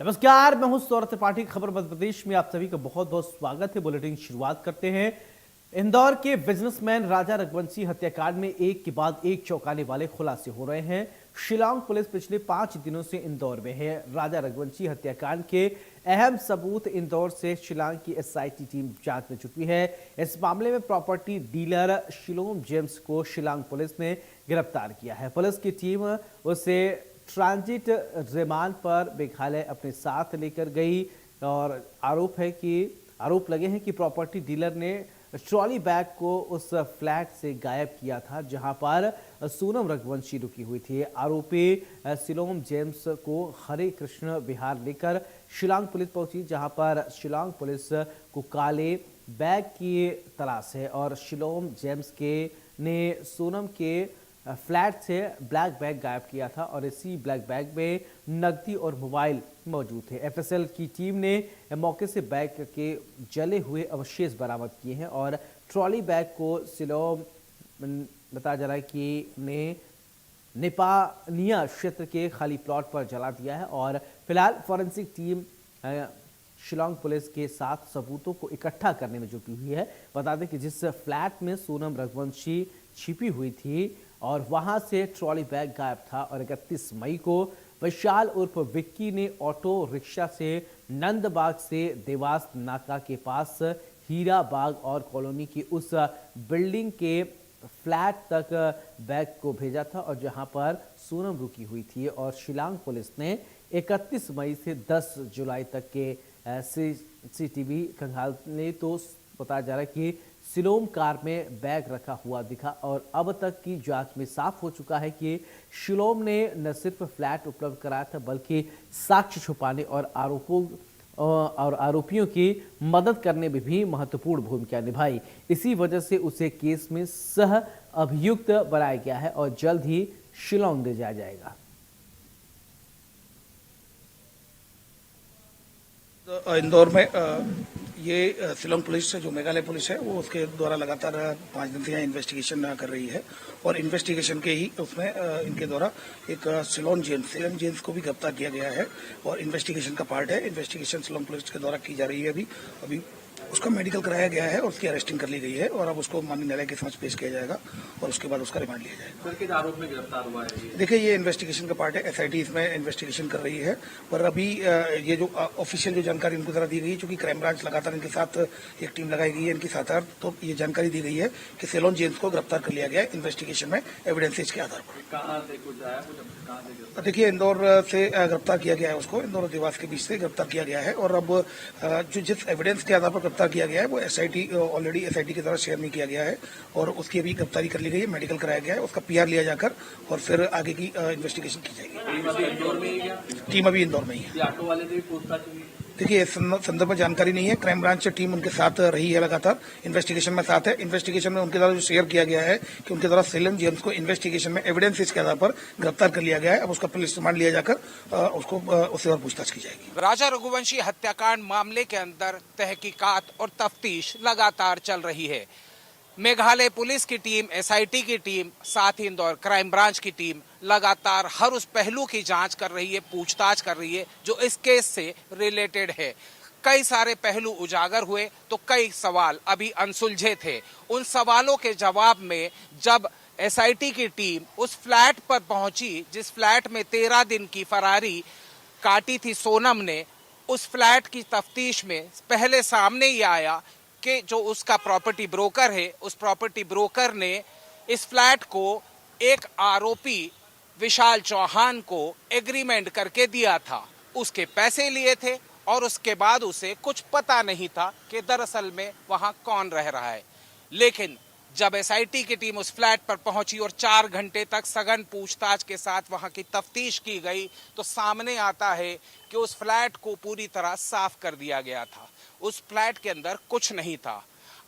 नमस्कार, मैं हूं सौरभ त्रिपाठी। खबर मध्य प्रदेश में आप सभी का बहुत बहुत स्वागत है। बुलेटिन की शुरुआत करते हैं। इंदौर के बिजनेसमैन राजा रघुवंशी हत्याकांड में एक के बाद एक चौंकाने वाले खुलासे हो रहे हैं। शिलांग पुलिस पिछले 5 दिनों से इंदौर में है। राजा रघुवंशी हत्याकांड के अहम सबूत इंदौर से शिलांग की एसआईटी टीम जांच में जुटी है। इस मामले में प्रॉपर्टी डीलर शिलोम जेम्स को शिलांग पुलिस ने गिरफ्तार किया है। पुलिस की टीम उसे ट्रांजिट रिमांड पर मेघालय अपने साथ लेकर गई और आरोप लगे हैं कि प्रॉपर्टी डीलर ने ट्रॉली बैग को उस फ्लैट से गायब किया था जहां पर सोनम रघुवंशी रुकी हुई थी। आरोपी शिलोम जेम्स को हरे कृष्ण विहार लेकर शिलांग पुलिस पहुंची, जहां पर शिलांग पुलिस को काले बैग की तलाश है और शिलोम जेम्स ने सोनम के फ्लैट से ब्लैक बैग गायब किया था और इसी ब्लैक बैग में नकदी और मोबाइल मौजूद थे। एफएसएल की टीम ने मौके से बैग के जले हुए अवशेष बरामद किए हैं और ट्रॉली बैग को सिलोम बताया जा रहा है कि ने नेपानिया क्षेत्र के खाली प्लॉट पर जला दिया है और फिलहाल फॉरेंसिक टीम शिलांग पुलिस के साथ सबूतों को इकट्ठा करने में जुटी हुई है। बता दें कि जिस फ्लैट में सोनम रघुवंशी छिपी हुई थी और वहां से ट्रॉली बैग गायब था और 31 मई को विशाल उर्फ विक्की ने ऑटो रिक्शा से नंदबाग से देवास नाका के पास हीरा बाग और कॉलोनी की उस बिल्डिंग के फ्लैट तक बैग को भेजा था और जहां पर सोनम रुकी हुई थी। और शिलांग पुलिस ने 31 मई से 10 जुलाई तक के सीसीटीवी खंगाले तो बताया जा रहा है कि सिलोम कार में बैग रखा हुआ दिखा और अब तक की जांच में साफ हो चुका है कि शिलोम ने न सिर्फ फ्लैट उपलब्ध कराया था बल्कि साक्ष्य छुपाने और आरोपियों की मदद करने में भी महत्वपूर्ण भूमिका निभाई। इसी वजह से उसे केस में सह अभियुक्त बनाया गया है और जल्द ही शिलोंग ले जाया जाएगा। इंदौर में ये शिलोंग पुलिस जो मेघालय पुलिस है वो उसके द्वारा लगातार 5 दिन से यहाँ इन्वेस्टिगेशन कर रही है और इन्वेस्टिगेशन के ही उसमें इनके द्वारा एक शिलोंग जेम्स को भी गिरफ्तार किया गया है और इन्वेस्टिगेशन का पार्ट है। इन्वेस्टिगेशन शिलोंग पुलिस के द्वारा की जा रही है। अभी उसका मेडिकल कराया गया है और उसकी अरेस्टिंग कर ली गई है और अब उसको माननीय न्यायालय के समक्ष पेश किया जाएगा और उसके बाद उसका रिमांड लिया जाएगा। किस आरोप में गिरफ्तार हुआ है? देखिए, ये इन्वेस्टिगेशन का पार्ट है। एसआईटी इसमें इन्वेस्टिगेशन कर रही है पर अभी ये जो ऑफिशियल जो जानकारी इनको द्वारा दी गई है, चूंकि क्राइम ब्रांच लगातार इनके साथ एक टीम लगाई गई है इनके साथ, तो ये जानकारी दी गई है कि शिलोंग जेम्स को गिरफ्तार कर लिया गया है इन्वेस्टिगेशन में एविडेंसेज के आधार पर। कहाँ से कुछ आया, कहाँ से? देखिए, इंदौर से गिरफ्तार किया गया है उसको, इंदौर और देवास के बीच से गिरफ्तार किया गया है और अब जो जिस एविडेंस के आधार पर गिरफ्तार किया गया है वो ऑलरेडी एसआईटी के द्वारा शेयर नहीं किया गया है और उसकी अभी गिरफ्तारी कर ली गई है, मेडिकल कराया गया है, उसका पीआर लिया जाकर और फिर आगे की इन्वेस्टिगेशन की जाएगी। टीम अभी इंदौर में ही है। ऑटो वाले से भी पूछताछ हुई? देखिए, इस संदर्भ में जानकारी नहीं है। क्राइम ब्रांच टीम उनके साथ रही है, लगातार इन्वेस्टिगेशन में साथ है। इन्वेस्टिगेशन में उनके द्वारा जो शेयर किया गया है कि उनके द्वारा शिलोंग जेम्स को इन्वेस्टिगेशन में एविडेंसेस के आधार पर गिरफ्तार कर लिया गया है। अब उसका पुलिस रिमांड लिया जाकर उससे और पूछताछ की जाएगी। राजा रघुवंशी हत्याकांड मामले के अंदर तहकीकात और तफ्तीश लगातार चल रही है। मेघालय पुलिस की टीम, एसआईटी की टीम, साथ ही इंदौर क्राइम ब्रांच की टीम लगातार हर उस पहलू की जांच कर रही है, पूछताछ कर रही है जो इस केस से रिलेटेड है। कई सारे पहलू उजागर हुए तो कई सवाल अभी अनसुलझे थे। उन सवालों के जवाब में जब एसआईटी की टीम उस फ्लैट पर पहुंची जिस फ्लैट में 13 दिन की फरारी काटी थी सोनम ने, उस फ्लैट की तफ्तीश में पहले सामने ही आया कि जो उसका प्रॉपर्टी ब्रोकर है, उस प्रॉपर्टी ब्रोकर ने इस फ्लैट को एक आरोपी विशाल चौहान को एग्रीमेंट करके दिया था। उसके पैसे लिए थे और उसके बाद उसे कुछ पता नहीं था कि दरअसल में वहां कौन रह रहा है। लेकिन जब एसआईटी की टीम उस फ्लैट पर पहुंची और 4 घंटे तक सघन पूछताछ के साथ वहां की तफ्तीश की गई तो सामने आता है कि उस फ्लैट को पूरी तरह साफ कर दिया गया था। उस फ्लैट के अंदर कुछ नहीं था।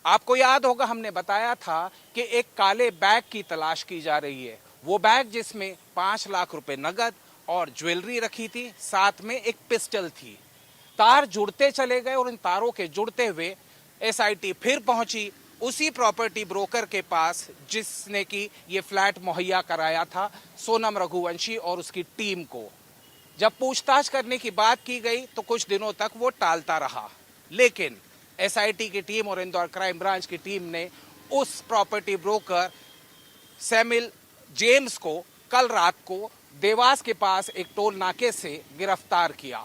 आपको याद होगा हमने बताया था कि एक काले बैग की तलाश की जा रही है। वो बैग जिसमें 5 लाख रुपए नगद और ज्वेलरी रखी थी, साथ में एक पिस्टल थी। तार जुड़ते चले गए और इन तारों के जुड़ते हुए एसआईटी फिर पहुंची उसी प्रॉपर्टी ब्रोकर के पास जिसने कि ये फ्लैट मुहैया कराया था सोनम रघुवंशी और उसकी टीम को। जब पूछताछ करने की बात की गई तो कुछ दिनों तक वो टालता रहा, लेकिन एसआईटी की टीम और इंदौर क्राइम ब्रांच की टीम ने उस प्रॉपर्टी ब्रोकर सैमुअल जेम्स को कल रात को देवास के पास एक टोल नाके से गिरफ्तार किया।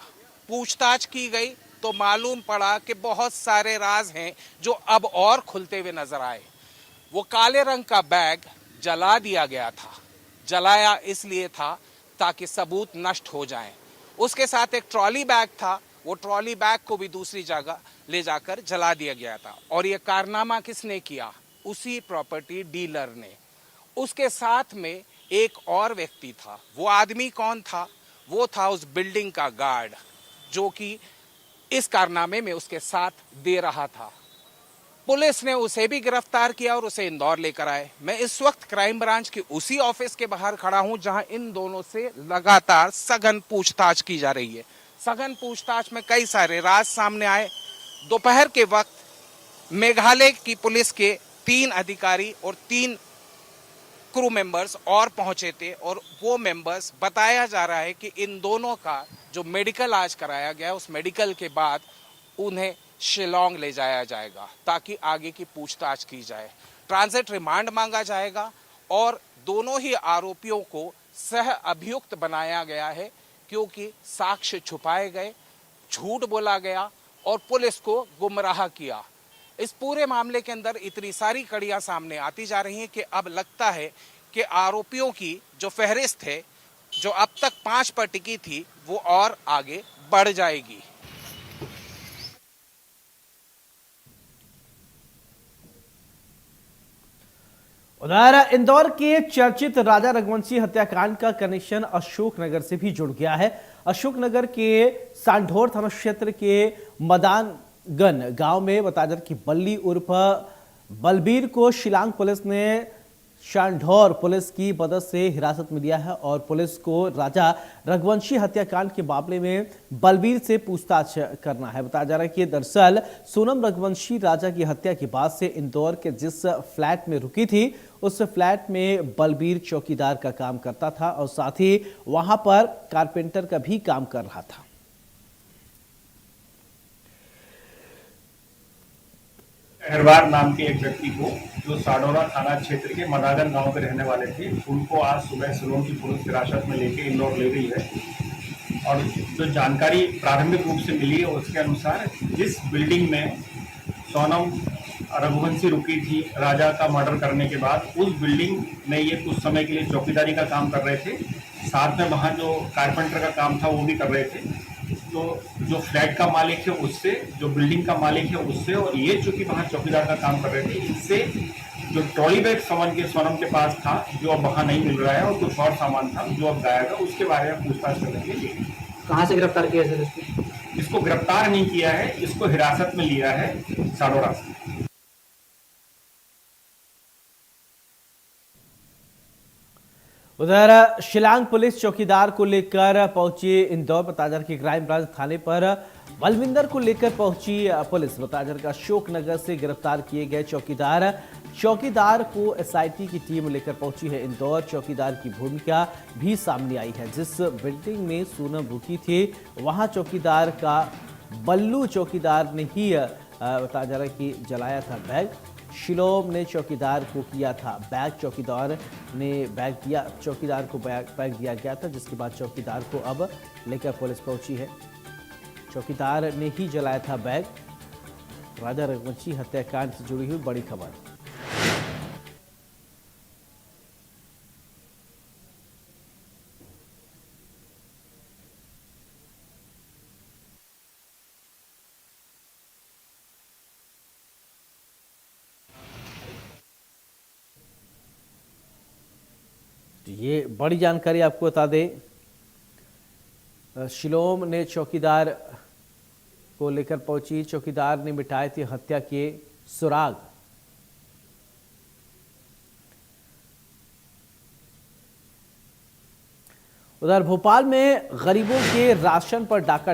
पूछताछ की गई तो मालूम पड़ा कि बहुत सारे राज हैं जो अब और खुलते हुए नजर आए। वो काले रंग का बैग जला दिया गया था। जलाया इसलिए था ताकि सबूत नष्ट हो जाएं। उसके साथ एक ट्रॉली बैग था, वो ट्रॉली बैग को भी दूसरी जगह ले जाकर जला दिया गया था। और ये कारनामा किसने किया? उसी प्रॉपर्टी डीलर ने। उसके साथ में एक और व्यक्ति था। वो आदमी कौन था? वो था उस बिल्डिंग का गार्ड जो कि इस कारनामे में उसके साथ दे रहा था। पुलिस ने उसे भी गिरफ्तार किया और उसे इंदौर लेकर आए। मैं इस वक्त क्राइम ब्रांच के उसी ऑफिस के बाहर खड़ा हूं जहां इन दोनों से लगातार सघन पूछताछ की जा रही है। सघन पूछताछ में कई सारे राज सामने आए। दोपहर के वक्त मेघालय की पुलिस के 3 अधिकारी और 3 क्रू मेंबर्स और पहुंचे थे और वो मेंबर्स, बताया जा रहा है कि इन दोनों का जो मेडिकल आज कराया गया, उस मेडिकल के बाद उन्हें शिलोंग ले जाया जाएगा ताकि आगे की पूछताछ की जाए। ट्रांजिट रिमांड मांगा जाएगा और दोनों ही आरोपियों को सह अभियुक्त बनाया गया है क्योंकि साक्ष्य छुपाए गए, झूठ बोला गया और पुलिस को गुमराह किया। इस पूरे मामले के अंदर इतनी सारी कड़ियां सामने आती जा रही हैं कि अब लगता है कि आरोपियों की जो फहरिस्त है, जो अब तक 5 पर टिकी थी, वो और आगे बढ़ जाएगी। उधर इंदौर के चर्चित राजा रघुवंशी हत्याकांड का कनेक्शन अशोकनगर से भी जुड़ गया है। अशोकनगर के सांढौर थाना क्षेत्र के मदानगन गांव में बताया कि बल्ली उर्फ बलबीर को शिलांग पुलिस ने सांढौर पुलिस की मदद से हिरासत में लिया है और पुलिस को राजा रघुवंशी हत्याकांड के मामले में बलबीर से पूछताछ करना है। बताया जा रहा है कि दरअसल सोनम रघुवंशी राजा की हत्या के बाद से इंदौर के जिस फ्लैट में रुकी थी, उस फ्लैट में बलबीर चौकीदार का काम करता था और साथ ही वहां पर कारपेंटर का भी काम कर रहा था। अहरवार नाम के एक व्यक्ति को, जो साडोरा थाना क्षेत्र के मदागन गांव के रहने वाले थे, उनको आज सुबह शिलोंग की पुलिस हिरासत में लेके इंदौर ले गई है। और जो जानकारी प्रारंभिक रूप से मिली है उसके अनुसार जिस बिल्डिंग में सोनम रघुवंशी रुकी थी राजा का मर्डर करने के बाद, उस बिल्डिंग में ये कुछ समय के लिए चौकीदारी का काम कर रहे थे। साथ में वहाँ जो कारपेंटर का काम था वो भी कर रहे थे। तो जो फ्लैट का मालिक है उससे, जो बिल्डिंग का मालिक है उससे, और ये चूंकि वहाँ चौकीदार का काम कर रहे थे, इससे जो ट्रॉली बैग सोनम के पास था जो अब वहाँ नहीं मिल रहा है और कुछ और सामान था जो अब गायब है, उसके बारे में पूछताछ करने के लिए। कहाँ से गिरफ्तार किया सर इसको? इसको गिरफ्तार नहीं किया है, इसको हिरासत में लिया है साडोरा से। उधर शिलांग पुलिस चौकीदार को लेकर पहुंची इंदौर। बताया जा रहा है कि क्राइम ब्रांच थाने पर बलविंदर को लेकर पहुंची पुलिस। बताया जा रहा है कि अशोकनगर से गिरफ्तार किए गए चौकीदार को एसआईटी की टीम लेकर पहुंची है इंदौर। चौकीदार की भूमिका भी सामने आई है। जिस बिल्डिंग में सोनम रुकी थी, वहां चौकीदार का बल्लू चौकीदार ने ही बताया जा रहा है कि जलाया था बैग। शिलोम ने चौकीदार को किया था बैग, चौकीदार ने बैग दिया, चौकीदार को बैग दिया गया था, जिसके बाद चौकीदार को अब लेकर पुलिस पहुंची है। चौकीदार ने ही जलाया था बैग। राजा रघुवंशी हत्याकांड से जुड़ी हुई बड़ी खबर। ये बड़ी जानकारी आपको बता दें, शिलोम ने चौकीदार को लेकर पहुंची। चौकीदार ने मिटाए थे हत्या के सुराग। उधर भोपाल में गरीबों के राशन पर डाका